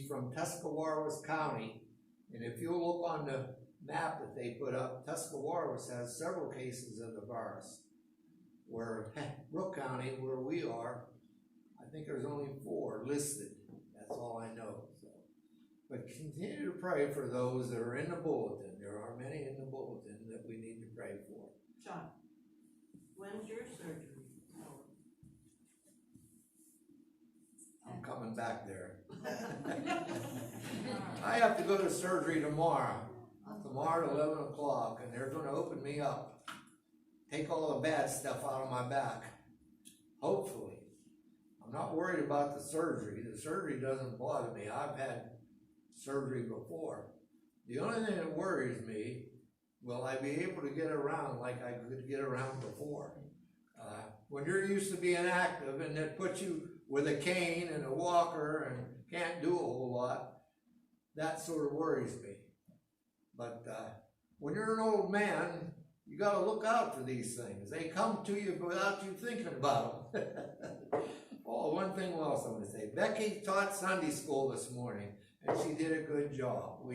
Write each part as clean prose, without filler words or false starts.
She's from Tuscarawas County, and if you look on the map that they put up, Tuscarawas has several cases of the virus. Where Brooke County, where we are, I think there's only 4 listed. That's all I know. So, but continue to pray for those that are in the bulletin. There are many in the bulletin that we need to pray for. John, when's your surgery? I'm coming back there. I have to go to surgery tomorrow. Tomorrow at 11 o'clock, and they're going to open me up. Take all the bad stuff out of my back. Hopefully. I'm not worried about the surgery. The surgery doesn't bother me. I've had surgery before. The only thing that worries me, will I be able to get around like I could get around before? When you're used to being active and they put you with a cane and a walker and can't do a whole lot, that sort of worries me. But when you're an old man, you got to look out for these things. They come to you without you thinking about them. Oh, one thing else I'm going to say. Becky taught Sunday school this morning, and she did a good job.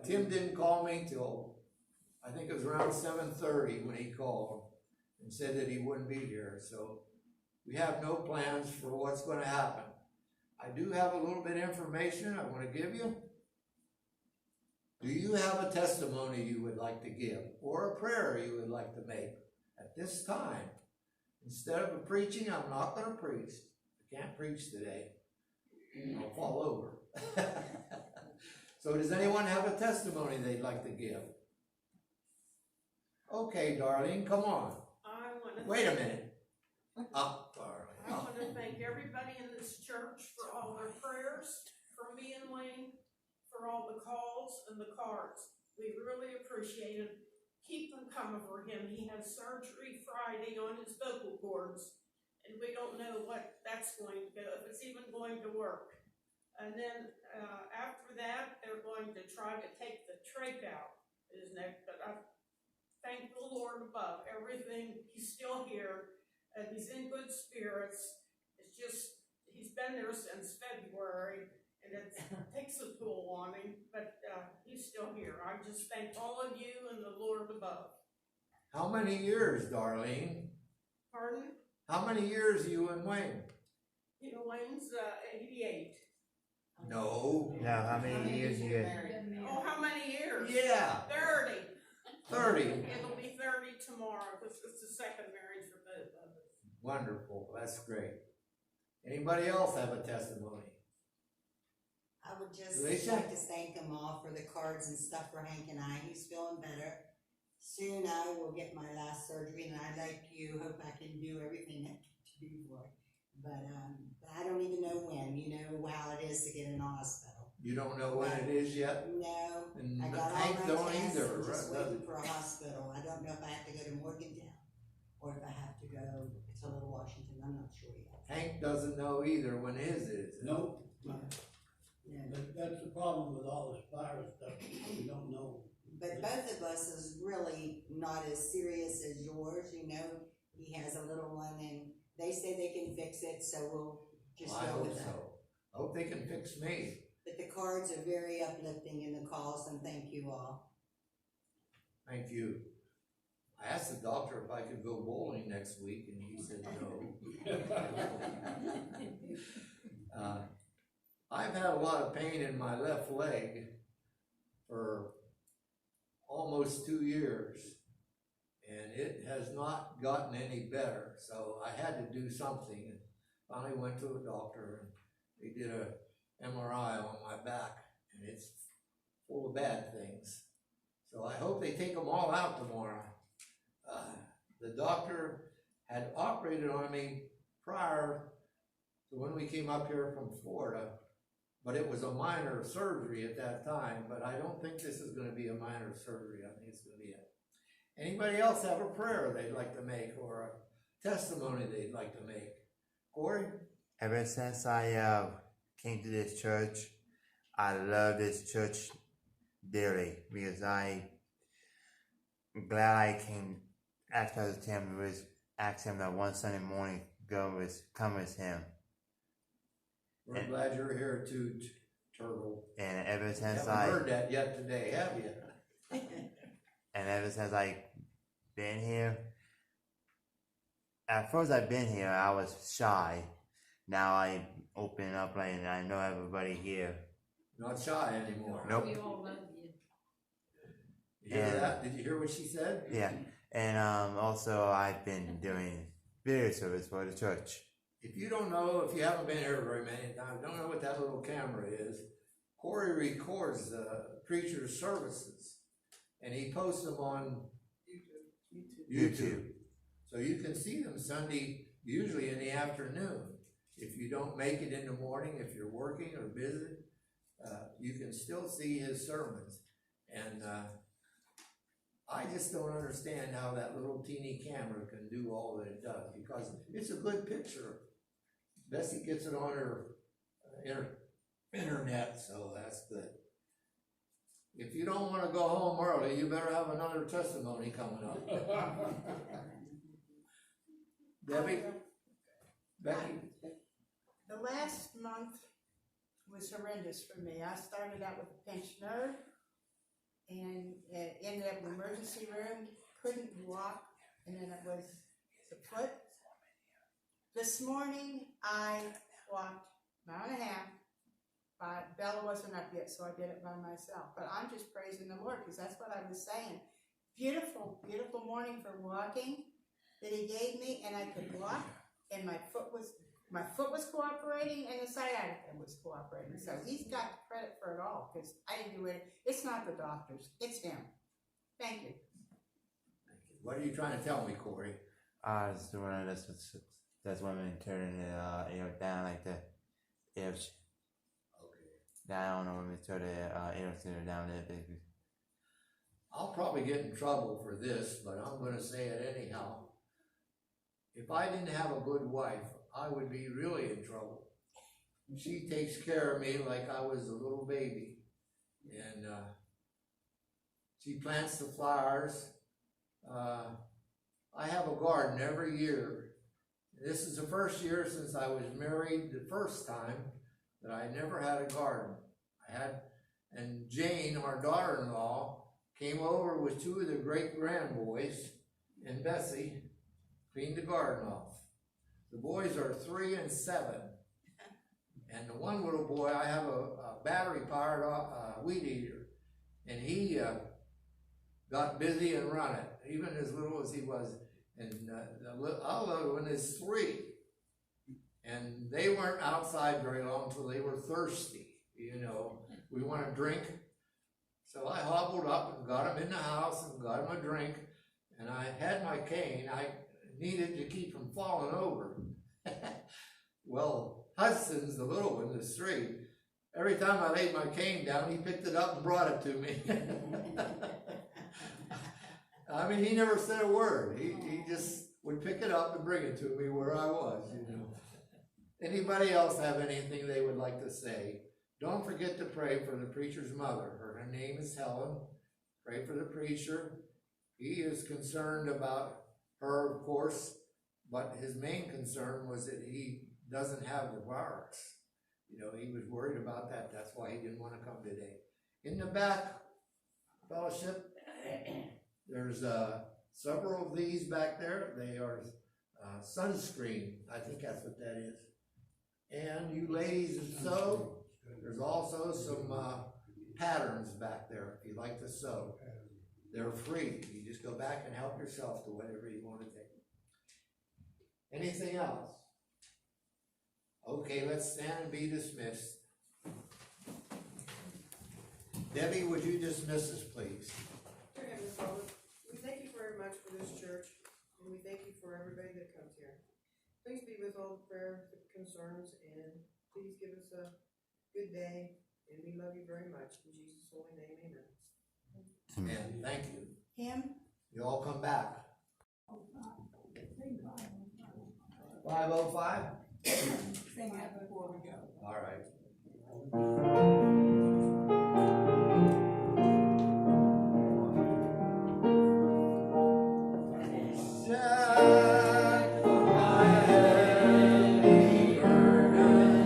Tim didn't call me till, I think it was around 7:30 when he called and said that he wouldn't be here. So we have no plans for what's going to happen. I do have a little bit of information I want to give you. Do you have a testimony you would like to give or a prayer you would like to make at this time? Instead of preaching, I'm not going to preach. I can't preach today. I'll fall over. So does anyone have a testimony they'd like to give? Okay, Darlene, come on. Wait a minute. Up, Darlene. I want to thank everybody in this church for all their prayers, for me and Wayne, for all the calls and the cards. We really appreciate it. Keep them coming for him. He has surgery Friday on his vocal cords, and we don't know what that's going to go, if it's even going to work. And then after that, they're going to try to take the trach out his neck. But I thank the Lord above everything. He's still here, and he's in good spirits. It's just, he's been there since February. And it takes a toll on him, but he's still here. I just thank all of you and the Lord above. How many years, Darlene? Pardon? How many years are you and Wayne? Wayne's 88. No. No, how many years you get? Oh, how many years? Yeah. 30. 30. It'll be 30 tomorrow, because it's the second marriage for both of us. Wonderful. That's great. Anybody else have a testimony? I would just Lisa? like to thank them all for the cards and stuff for Hank and I. He's feeling better. Soon I will get my last surgery, and I, like you, hope I can do everything I can do for it. But I don't even know when. You know how it is to get in the hospital. You don't know when it is yet? No, And I got Hank all my don't tests. either, I'm just right? waiting for a hospital. I don't know if I have to go to Morgantown or if I have to go to Little Washington. I'm not sure yet. Hank doesn't know either when his is. Nope. Yeah. That's the problem with all this virus stuff, we don't know. But both of us is really not as serious as yours, you know. He has a little one, and they say they can fix it, so we'll just I go hope with that. so. I hope they can fix me. But the cards are very uplifting in the calls, and thank you all. Thank you. I asked the doctor if I could go bowling next week, and he said no. I've had a lot of pain in my left leg for almost 2 years, and it has not gotten any better. So I had to do something, and finally went to a doctor, and they did a MRI on my back, and it's full of bad things. So I hope they take them all out tomorrow. The doctor had operated on me prior to when we came up here from Florida, but it was a minor surgery at that time. But I don't think this is going to be a minor surgery. I think it's going to be a. Anybody else have a prayer they'd like to make or a testimony they'd like to make? Corey? Ever since I came to this church, I love this church dearly because I'm glad I came. Ask Pastor Tim was ask him that one Sunday morning come with him. We're glad you're here to turtle. And ever You since haven't heard that yet today, have you? I been here, at first I've been here, I was shy. Now I open up like, and I know everybody here. Not shy anymore. Nope. We all love you. You hear And- that? Did you hear what she said? Yeah, and also I've been doing video service for the church. If you don't know, if you haven't been here very many times, don't know what that little camera is, Corey records the preacher's services and he posts them on YouTube. So you can see them Sunday, usually in the afternoon. If you don't make it in the morning, if you're working or busy, you can still see his sermons. And I just don't understand how that little teeny camera can do all that it does, because it's a good picture. Bessie gets it on her internet, so that's good. If you don't wanna go home early, you better have another testimony coming up. Debbie? Becky? The last month was horrendous for me. I started out with a pinched nerve and ended up in the emergency room, couldn't walk, and then it was the foot. This morning, I walked a mile and a half, but Bella wasn't up yet, so I did it by myself. But I'm just praising the Lord, because that's what I was saying. Beautiful, beautiful morning for walking that He gave me, and I could walk, and my foot was cooperating, and the sciatica was cooperating. So He's got credit for it all, because I didn't do it. It's not the doctors, it's Him. Thank you. What are you trying to tell me, Corey? I was doing that's women turning the air down like the air. Okay. I don't know when we turn the air center down there, baby. I'll probably get in trouble for this, but I'm gonna say it anyhow. If I didn't have a good wife, I would be really in trouble. She takes care of me like I was a little baby. And she plants the flowers. I have a garden every year. This is the first year since I was married the first time that I never had a garden. And Jane, our daughter-in-law, came over with two of the great-grandboys, and Bessie cleaned the garden off. The boys are 3 and 7. And the one little boy, I have a battery-powered weed eater, and he got busy and run it, even as little as he was. And the other one is 3. And they weren't outside very long until they were thirsty, you know. We want to drink. So I hobbled up and got them in the house and got them a drink. And I had my cane. I needed to keep from falling over. Well, Hudson's the little one, is 3. Every time I laid my cane down, he picked it up and brought it to me. I mean, he never said a word. He just would pick it up and bring it to me where I was, you know. Anybody else have anything they would like to say? Don't forget to pray for the preacher's mother. Her name is Helen. Pray for the preacher. He is concerned about her, of course, but his main concern was that he doesn't have the virus. You know, he was worried about that. That's why he didn't want to come today. In the back, fellowship, there's several of these back there. They are sunscreen. I think that's what that is. And you ladies that sew, there's also some patterns back there if you like to sew. They're free. You just go back and help yourself to whatever you want to take. Anything else? Okay, let's stand and be dismissed. Debbie, would you dismiss us, please? Dear Heavenly Father, we thank you very much for this church, and we thank you for everybody that comes here. Please be with all the prayer concerns, and please give us a good day, and we love you very much. In Jesus' holy name, amen. Amen. Thank you. Him? You all come back. 5:05? Sing that before we go. All right. Shine, my heavy burden,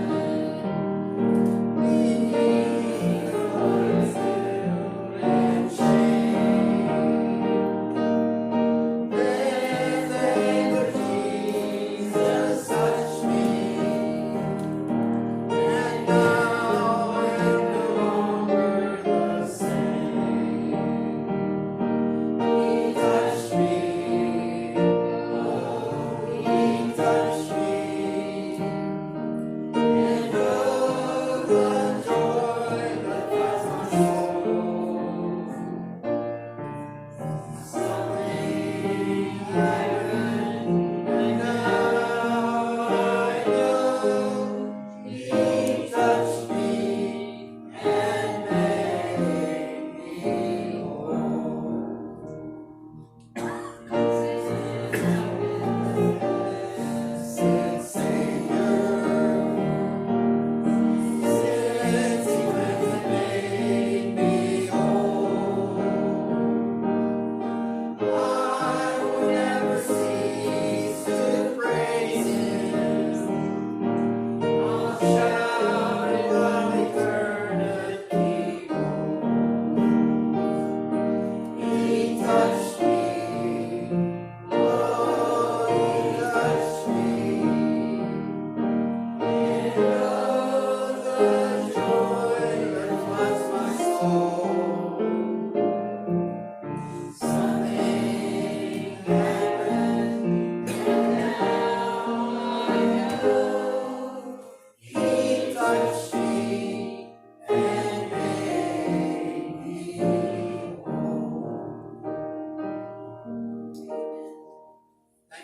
leave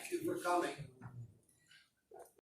thank you for coming.